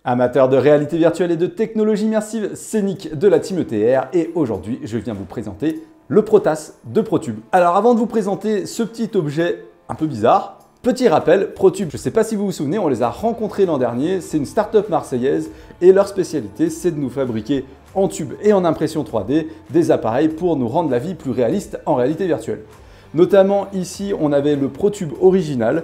Amateurs de réalité virtuelle et de technologie immersive, c'est Nick de la Team ETR et aujourd'hui je viens vous présenter le Protas de ProTube. Alors avant de vous présenter ce petit objet un peu bizarre, petit rappel, ProTube, je ne sais pas si vous vous souvenez, on les a rencontrés l'an dernier, c'est une start-up marseillaise et leur spécialité c'est de nous fabriquer en tube et en impression 3D des appareils pour nous rendre la vie plus réaliste en réalité virtuelle. Notamment ici, on avait le ProTube original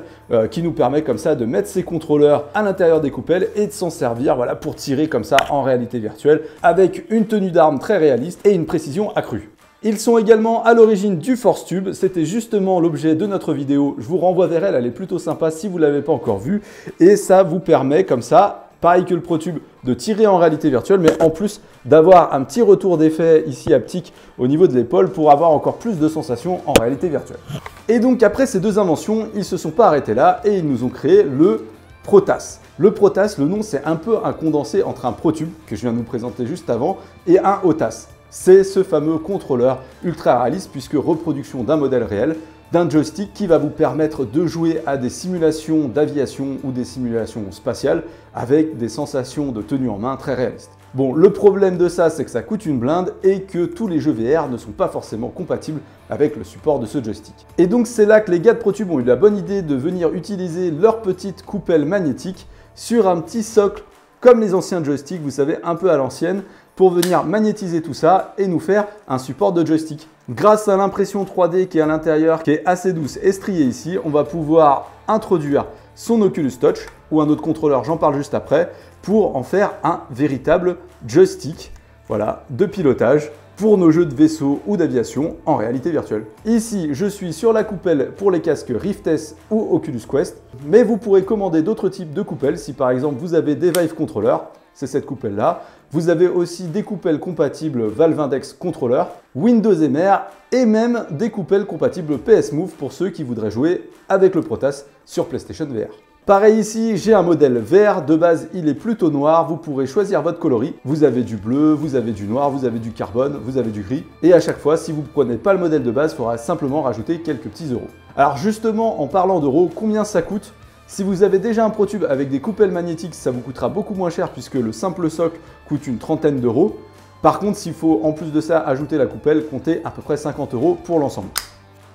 qui nous permet comme ça de mettre ses contrôleurs à l'intérieur des coupelles et de s'en servir voilà, pour tirer comme ça en réalité virtuelle avec une tenue d'arme très réaliste et une précision accrue. Ils sont également à l'origine du ForceTube, c'était justement l'objet de notre vidéo. Je vous renvoie vers elle, elle est plutôt sympa si vous ne l'avez pas encore vue et ça vous permet comme ça, pareil que le ProTube, de tirer en réalité virtuelle, mais en plus d'avoir un petit retour d'effet ici haptique au niveau de l'épaule pour avoir encore plus de sensations en réalité virtuelle. Et donc après ces deux inventions, ils ne se sont pas arrêtés là et ils nous ont créé le Protas. Le Protas, le nom c'est un peu un condensé entre un ProTube, que je viens de vous présenter juste avant, et un OTAS. C'est ce fameux contrôleur ultra réaliste puisque reproduction d'un modèle réel, d'un joystick qui va vous permettre de jouer à des simulations d'aviation ou des simulations spatiales avec des sensations de tenue en main très réalistes. Bon, le problème de ça, c'est que ça coûte une blinde et que tous les jeux VR ne sont pas forcément compatibles avec le support de ce joystick. Et donc c'est là que les gars de ProTube ont eu la bonne idée de venir utiliser leur petite coupelle magnétique sur un petit socle comme les anciens joysticks, vous savez, un peu à l'ancienne, pour venir magnétiser tout ça et nous faire un support de joystick. Grâce à l'impression 3D qui est à l'intérieur, qui est assez douce et striée ici, on va pouvoir introduire son Oculus Touch ou un autre contrôleur, j'en parle juste après, pour en faire un véritable joystick voilà, de pilotage pour nos jeux de vaisseau ou d'aviation en réalité virtuelle. Ici, je suis sur la coupelle pour les casques Rift S ou Oculus Quest, mais vous pourrez commander d'autres types de coupelles si par exemple vous avez des Vive Controller, c'est cette coupelle-là. Vous avez aussi des coupelles compatibles Valve Index Controller, Windows MR et même des coupelles compatibles PS Move pour ceux qui voudraient jouer avec le Protas sur PlayStation VR. Pareil ici, j'ai un modèle vert, de base il est plutôt noir, vous pourrez choisir votre coloris. Vous avez du bleu, vous avez du noir, vous avez du carbone, vous avez du gris. Et à chaque fois, si vous ne prenez pas le modèle de base, il faudra simplement rajouter quelques petits euros. Alors justement, en parlant d'euros, combien ça coûte ? Si vous avez déjà un ProTube avec des coupelles magnétiques, ça vous coûtera beaucoup moins cher puisque le simple socle coûte une trentaine d'euros. Par contre, s'il faut en plus de ça ajouter la coupelle, comptez à peu près 50 € pour l'ensemble.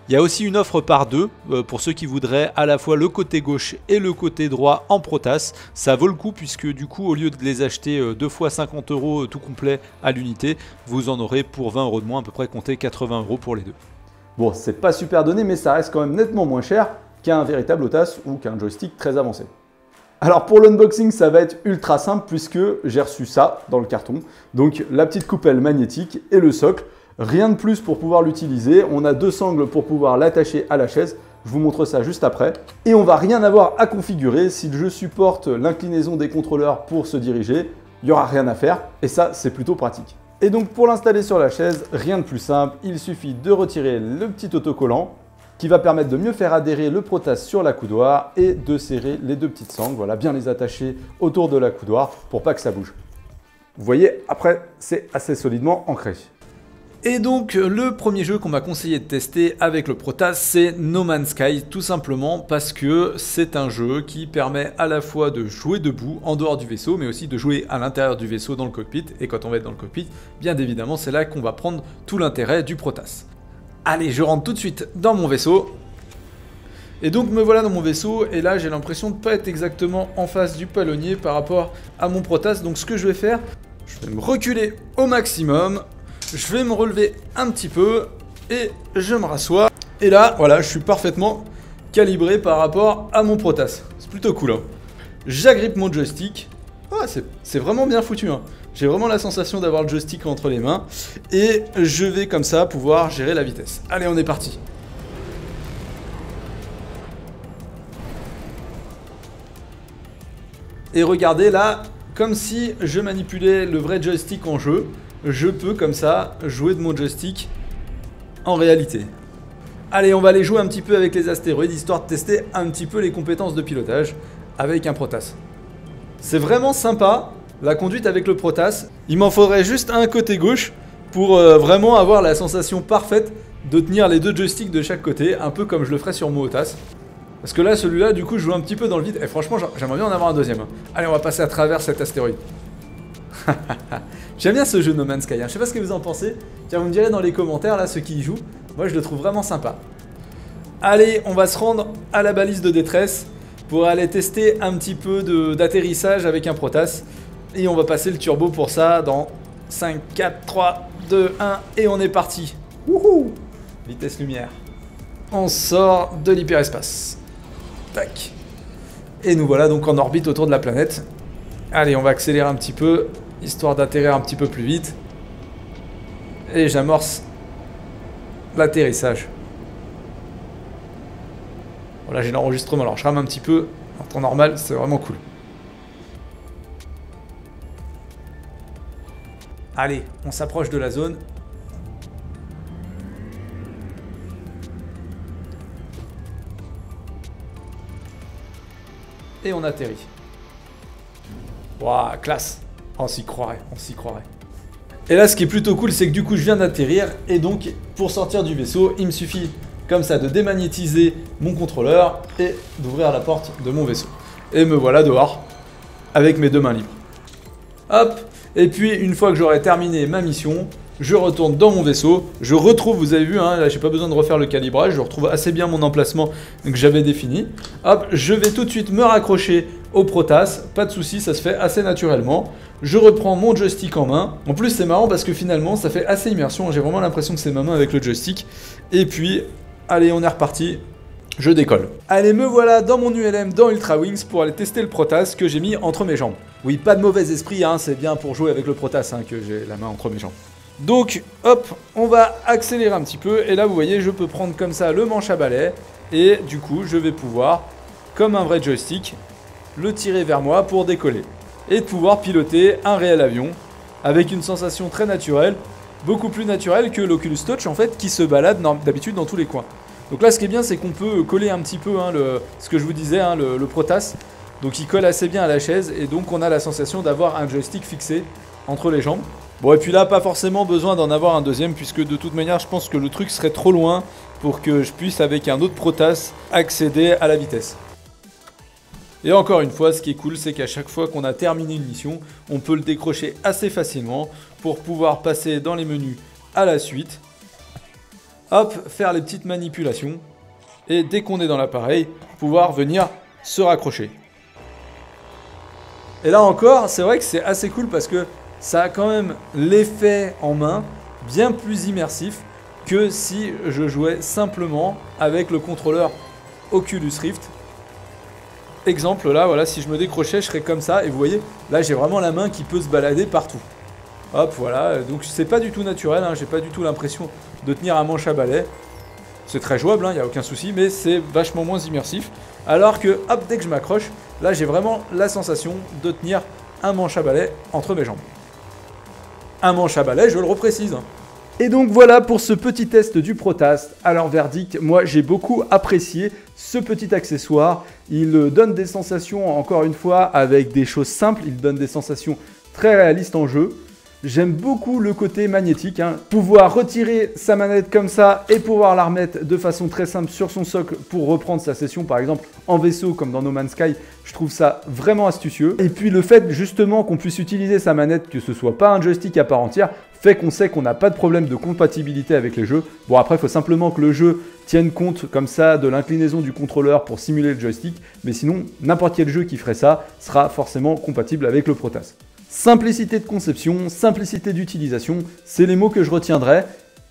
Il y a aussi une offre par deux pour ceux qui voudraient à la fois le côté gauche et le côté droit en Protas. Ça vaut le coup puisque du coup au lieu de les acheter 2 fois 50 € tout complet à l'unité, vous en aurez pour 20 € de moins, à peu près comptez 80 € pour les deux. Bon, c'est pas super donné mais ça reste quand même nettement moins cher qu'un véritable OTAS ou qu'un joystick très avancé. Alors pour l'unboxing, ça va être ultra simple puisque j'ai reçu ça dans le carton. Donc la petite coupelle magnétique et le socle. Rien de plus pour pouvoir l'utiliser. On a deux sangles pour pouvoir l'attacher à la chaise. Je vous montre ça juste après. Et on va rien avoir à configurer. Si le jeu supporte l'inclinaison des contrôleurs pour se diriger, il n'y aura rien à faire. Et ça, c'est plutôt pratique. Et donc pour l'installer sur la chaise, rien de plus simple. Il suffit de retirer le petit autocollant qui va permettre de mieux faire adhérer le Protas sur l'accoudoir et de serrer les deux petites sangles. Voilà, bien les attacher autour de l'accoudoir pour pas que ça bouge. Vous voyez, après, c'est assez solidement ancré. Et donc le premier jeu qu'on m'a conseillé de tester avec le Protas, c'est No Man's Sky, tout simplement parce que c'est un jeu qui permet à la fois de jouer debout en dehors du vaisseau, mais aussi de jouer à l'intérieur du vaisseau dans le cockpit. Et quand on va être dans le cockpit, bien évidemment, c'est là qu'on va prendre tout l'intérêt du Protas. Allez, je rentre tout de suite dans mon vaisseau. Et donc me voilà dans mon vaisseau, et là j'ai l'impression de ne pas être exactement en face du palonnier par rapport à mon Protas. Donc ce que je vais faire, je vais me reculer au maximum. Je vais me relever un petit peu et je me rassois. Et là, voilà, je suis parfaitement calibré par rapport à mon Protas. C'est plutôt cool, hein. J'agrippe mon joystick. Ah, c'est vraiment bien foutu, hein. J'ai vraiment la sensation d'avoir le joystick entre les mains. Et je vais comme ça pouvoir gérer la vitesse. Allez, on est parti. Et regardez là, comme si je manipulais le vrai joystick en jeu. Je peux comme ça jouer de mon joystick en réalité. Allez, on va aller jouer un petit peu avec les astéroïdes, histoire de tester un petit peu les compétences de pilotage avec un Protas. C'est vraiment sympa, la conduite avec le Protas. Il m'en faudrait juste un côté gauche pour vraiment avoir la sensation parfaite de tenir les deux joysticks de chaque côté, un peu comme je le ferais sur mon OTAS. Parce que là, celui-là, du coup, je joue un petit peu dans le vide. Et franchement, j'aimerais bien en avoir un deuxième. Allez, on va passer à travers cet astéroïde. J'aime bien ce jeu No Man's Sky. Je sais pas ce que vous en pensez. Tiens, vous me direz dans les commentaires, là, ceux qui y jouent. Moi, je le trouve vraiment sympa. Allez, on va se rendre à la balise de détresse pour aller tester un petit peu d'atterrissage avec un Protass. Et on va passer le turbo pour ça dans 5, 4, 3, 2, 1. Et on est parti. Wouhou! Vitesse lumière. On sort de l'hyperespace. Tac. Et nous voilà donc en orbite autour de la planète. Allez, on va accélérer un petit peu, histoire d'atterrir un petit peu plus vite. Et j'amorce l'atterrissage. Voilà, j'ai l'enregistrement. Alors, je rame un petit peu. En temps normal, c'est vraiment cool. Allez, on s'approche de la zone. Et on atterrit. Waouh, classe. On s'y croirait, on s'y croirait. Et là, ce qui est plutôt cool, c'est que du coup, je viens d'atterrir. Et donc, pour sortir du vaisseau, il me suffit, comme ça, de démagnétiser mon contrôleur et d'ouvrir la porte de mon vaisseau. Et me voilà dehors, avec mes deux mains libres. Hop. Et puis, une fois que j'aurai terminé ma mission, je retourne dans mon vaisseau. Je retrouve, vous avez vu, hein, là, j'ai pas besoin de refaire le calibrage. Je retrouve assez bien mon emplacement que j'avais défini. Hop, je vais tout de suite me raccrocher au Protass. Pas de souci, ça se fait assez naturellement. Je reprends mon joystick en main. En plus, c'est marrant parce que finalement, ça fait assez immersion. J'ai vraiment l'impression que c'est ma main avec le joystick. Et puis, allez, on est reparti. Je décolle. Allez, me voilà dans mon ULM dans Ultra Wings pour aller tester le Protass que j'ai mis entre mes jambes. Oui, pas de mauvais esprit, hein, c'est bien pour jouer avec le Protass hein, que j'ai la main entre mes jambes. Donc, hop, on va accélérer un petit peu. Et là, vous voyez, je peux prendre comme ça le manche à balai. Et du coup, je vais pouvoir, comme un vrai joystick, le tirer vers moi pour décoller. Et de pouvoir piloter un réel avion avec une sensation très naturelle, beaucoup plus naturelle que l'Oculus Touch en fait, qui se balade d'habitude dans tous les coins. Donc là, ce qui est bien, c'est qu'on peut coller un petit peu hein, ce que je vous disais, hein, le Protass. Donc il colle assez bien à la chaise et donc on a la sensation d'avoir un joystick fixé entre les jambes. Bon, et puis là, pas forcément besoin d'en avoir un deuxième puisque de toute manière, je pense que le truc serait trop loin pour que je puisse, avec un autre Protass, accéder à la vitesse. Et encore une fois, ce qui est cool, c'est qu'à chaque fois qu'on a terminé une mission, on peut le décrocher assez facilement pour pouvoir passer dans les menus à la suite. Hop, faire les petites manipulations. Et dès qu'on est dans l'appareil, pouvoir venir se raccrocher. Et là encore, c'est vrai que c'est assez cool parce que ça a quand même l'effet en main bien plus immersif que si je jouais simplement avec le contrôleur Oculus Rift. Exemple, là, voilà, si je me décrochais, je serais comme ça. Et vous voyez, là, j'ai vraiment la main qui peut se balader partout. Hop, voilà. Donc, c'est pas du tout naturel. Hein, j'ai pas du tout l'impression de tenir un manche à balai. C'est très jouable, il n'y a aucun souci, mais c'est vachement moins immersif. Alors que, hop, dès que je m'accroche, là, j'ai vraiment la sensation de tenir un manche à balai entre mes jambes. Un manche à balai, je le reprécise. Et donc voilà pour ce petit test du Protass. Alors verdict, moi j'ai beaucoup apprécié ce petit accessoire. Il donne des sensations, encore une fois, avec des choses simples. Il donne des sensations très réalistes en jeu. J'aime beaucoup le côté magnétique. Pouvoir retirer sa manette comme ça et pouvoir la remettre de façon très simple sur son socle pour reprendre sa session, par exemple en vaisseau comme dans No Man's Sky. Je trouve ça vraiment astucieux. Et puis le fait justement qu'on puisse utiliser sa manette, que ce soit pas un joystick à part entière, fait qu'on sait qu'on n'a pas de problème de compatibilité avec les jeux. Bon, après, il faut simplement que le jeu tienne compte comme ça de l'inclinaison du contrôleur pour simuler le joystick. Mais sinon, n'importe quel jeu qui ferait ça sera forcément compatible avec le Protass. Simplicité de conception, simplicité d'utilisation, c'est les mots que je retiendrai.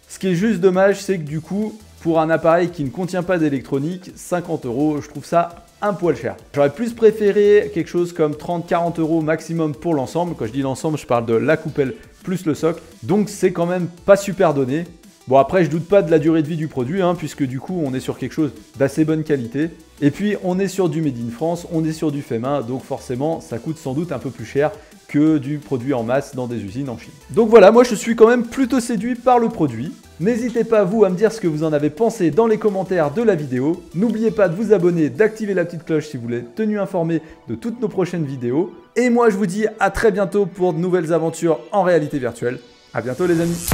Ce qui est juste dommage, c'est que du coup, pour un appareil qui ne contient pas d'électronique, 50 €, je trouve ça un poil cher. J'aurais plus préféré quelque chose comme 30-40 € maximum pour l'ensemble. Quand je dis l'ensemble, je parle de la coupelle plus le socle. Donc c'est quand même pas super donné. Bon, après, je doute pas de la durée de vie du produit, puisque du coup, on est sur quelque chose d'assez bonne qualité. Et puis, on est sur du Made in France, on est sur du fait main, donc forcément, ça coûte sans doute un peu plus cher que du produit en masse dans des usines en Chine. Donc voilà, moi, je suis quand même plutôt séduit par le produit. N'hésitez pas, vous, à me dire ce que vous en avez pensé dans les commentaires de la vidéo. N'oubliez pas de vous abonner, d'activer la petite cloche si vous voulez être tenu informé de toutes nos prochaines vidéos. Et moi, je vous dis à très bientôt pour de nouvelles aventures en réalité virtuelle. À bientôt, les amis.